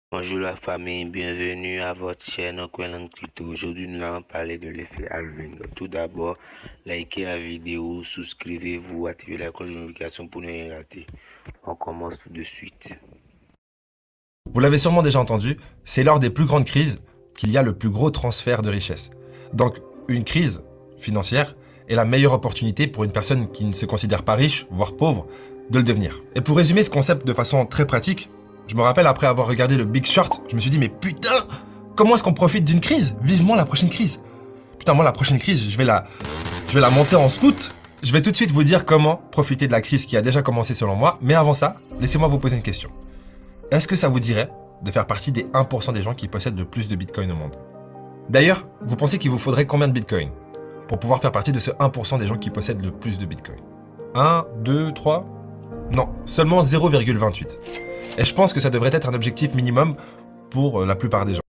Bonjour la famille, bienvenue à votre chaîne Coin Crypto. Aujourd'hui, nous allons parler de l'effet halving. Tout d'abord, likez la vidéo, souscrivez-vous, activez la cloche de notification pour ne rien rater. On commence tout de suite. Vous l'avez sûrement déjà entendu, c'est lors des plus grandes crises qu'il y a le plus gros transfert de richesse. Donc, une crise financière est la meilleure opportunité pour une personne qui ne se considère pas riche, voire pauvre, de le devenir. Et pour résumer ce concept de façon très pratique, je me rappelle après avoir regardé le Big Short, je me suis dit mais putain, comment est-ce qu'on profite d'une crise? Vivement la prochaine crise. Putain, moi la prochaine crise, je vais la monter en scout. Je vais tout de suite vous dire comment profiter de la crise qui a déjà commencé selon moi, mais avant ça, laissez-moi vous poser une question. Est-ce que ça vous dirait de faire partie des 1% des gens qui possèdent le plus de Bitcoin au monde? D'ailleurs, vous pensez qu'il vous faudrait combien de Bitcoin pour pouvoir faire partie de ce 1% des gens qui possèdent le plus de Bitcoin? 1, 2, 3? Non, seulement 0,28. Et je pense que ça devrait être un objectif minimum pour la plupart des gens.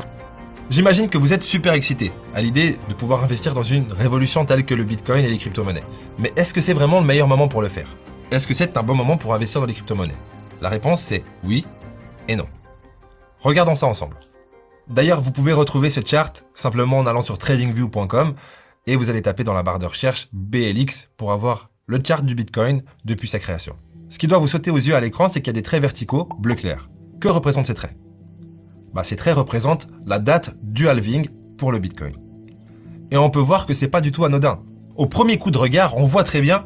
J'imagine que vous êtes super excité à l'idée de pouvoir investir dans une révolution telle que le Bitcoin et les crypto-monnaies. Mais est-ce que c'est vraiment le meilleur moment pour le faire? Est-ce que c'est un bon moment pour investir dans les crypto-monnaies? La réponse c'est oui et non. Regardons ça ensemble. D'ailleurs, vous pouvez retrouver ce chart simplement en allant sur tradingview.com et vous allez taper dans la barre de recherche BLX pour avoir le chart du Bitcoin depuis sa création. Ce qui doit vous sauter aux yeux à l'écran, c'est qu'il y a des traits verticaux bleu clair. Que représentent ces traits? Ces traits représentent la date du halving pour le Bitcoin. Et on peut voir que c'est pas du tout anodin. Au premier coup de regard, on voit très bien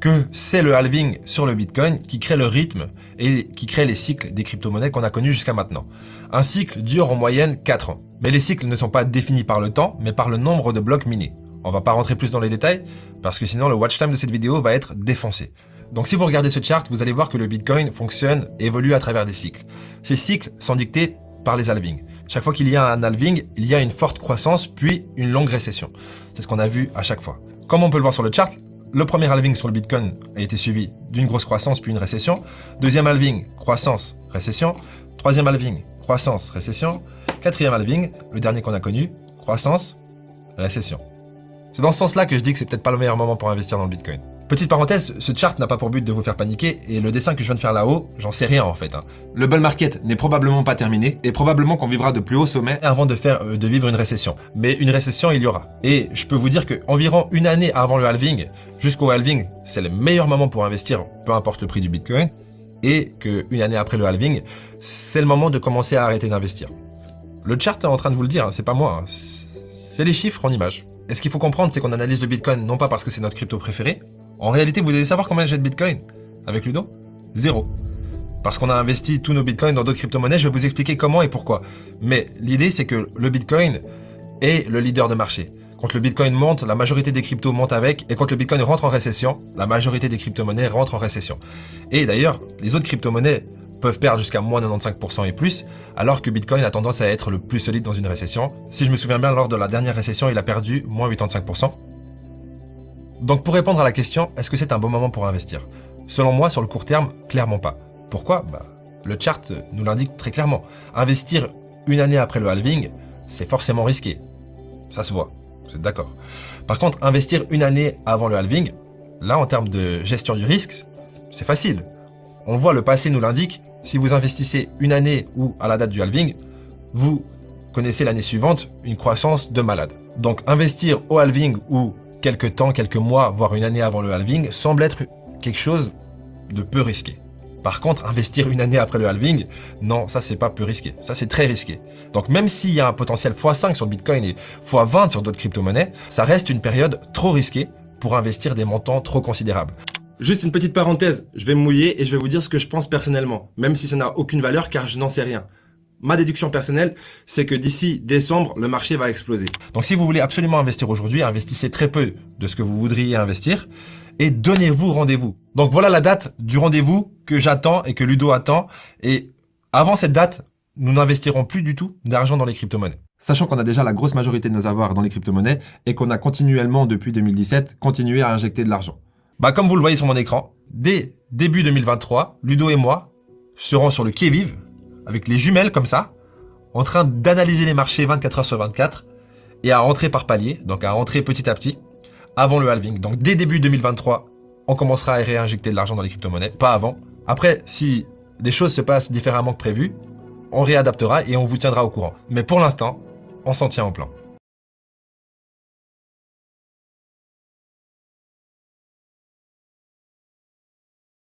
que c'est le halving sur le Bitcoin qui crée le rythme et qui crée les cycles des crypto-monnaies qu'on a connus jusqu'à maintenant. Un cycle dure en moyenne 4 ans. Mais les cycles ne sont pas définis par le temps, mais par le nombre de blocs minés. On va pas rentrer plus dans les détails, parce que sinon le watch time de cette vidéo va être défoncé. Donc si vous regardez ce chart, vous allez voir que le Bitcoin fonctionne et évolue à travers des cycles. Ces cycles sont dictés par les halvings. Chaque fois qu'il y a un halving, il y a une forte croissance, puis une longue récession. C'est ce qu'on a vu à chaque fois. Comme on peut le voir sur le chart, le premier halving sur le Bitcoin a été suivi d'une grosse croissance puis une récession. Deuxième halving, croissance, récession. Troisième halving, croissance, récession. Quatrième halving, le dernier qu'on a connu, croissance, récession. C'est dans ce sens-là que je dis que c'est peut-être pas le meilleur moment pour investir dans le Bitcoin. Petite parenthèse, ce chart n'a pas pour but de vous faire paniquer et le dessin que je viens de faire là-haut, j'en sais rien en fait. Le bull market n'est probablement pas terminé et probablement qu'on vivra de plus hauts sommets avant de vivre une récession. Mais une récession, il y aura. Et je peux vous dire qu'environ une année avant le halving, jusqu'au halving, c'est le meilleur moment pour investir, peu importe le prix du Bitcoin, et qu'une année après le halving, c'est le moment de commencer à arrêter d'investir. Le chart est en train de vous le dire, c'est pas moi, c'est les chiffres en images. Et ce qu'il faut comprendre, c'est qu'on analyse le Bitcoin non pas parce que c'est notre crypto préférée. En réalité, vous allez savoir combien j'ai de Bitcoin avec Ludo? 0. Parce qu'on a investi tous nos Bitcoins dans d'autres crypto-monnaies, je vais vous expliquer comment et pourquoi. Mais l'idée, c'est que le Bitcoin est le leader de marché. Quand le Bitcoin monte, la majorité des cryptos montent avec, et quand le Bitcoin rentre en récession, la majorité des crypto-monnaies rentrent en récession. Et d'ailleurs, les autres crypto-monnaies peuvent perdre jusqu'à moins 95% et plus, alors que Bitcoin a tendance à être le plus solide dans une récession. Si je me souviens bien, lors de la dernière récession, il a perdu moins 85%. Donc pour répondre à la question, est-ce que c'est un bon moment pour investir? Selon moi, sur le court terme, clairement pas. Pourquoi? Le chart nous l'indique très clairement. Investir une année après le halving, c'est forcément risqué. Ça se voit, vous êtes d'accord. Par contre, investir une année avant le halving, là en termes de gestion du risque, c'est facile. On le voit, le passé nous l'indique, si vous investissez une année ou à la date du halving, vous connaissez l'année suivante une croissance de malade. Donc investir au halving ou quelques temps, quelques mois, voire une année avant le halving, semble être quelque chose de peu risqué. Par contre, investir une année après le halving, non, ça c'est pas peu risqué, ça c'est très risqué. Donc même s'il y a un potentiel x5 sur le Bitcoin et x20 sur d'autres crypto-monnaies, ça reste une période trop risquée pour investir des montants trop considérables. Juste une petite parenthèse, je vais me mouiller et je vais vous dire ce que je pense personnellement, même si ça n'a aucune valeur car je n'en sais rien. Ma déduction personnelle, c'est que d'ici décembre, le marché va exploser. Donc si vous voulez absolument investir aujourd'hui, investissez très peu de ce que vous voudriez investir et donnez-vous rendez-vous. Donc voilà la date du rendez-vous que j'attends et que Ludo attend. Et avant cette date, nous n'investirons plus du tout d'argent dans les crypto-monnaies. Sachant qu'on a déjà la grosse majorité de nos avoirs dans les crypto-monnaies et qu'on a continuellement depuis 2017 continué à injecter de l'argent. Comme vous le voyez sur mon écran, dès début 2023, Ludo et moi serons sur le qui-vive avec les jumelles comme ça, en train d'analyser les marchés 24 heures sur 24 et à rentrer par palier, donc à rentrer petit à petit, avant le halving. Donc dès début 2023, on commencera à réinjecter de l'argent dans les crypto-monnaies, pas avant. Après, si les choses se passent différemment que prévu, on réadaptera et on vous tiendra au courant. Mais pour l'instant, on s'en tient au plan.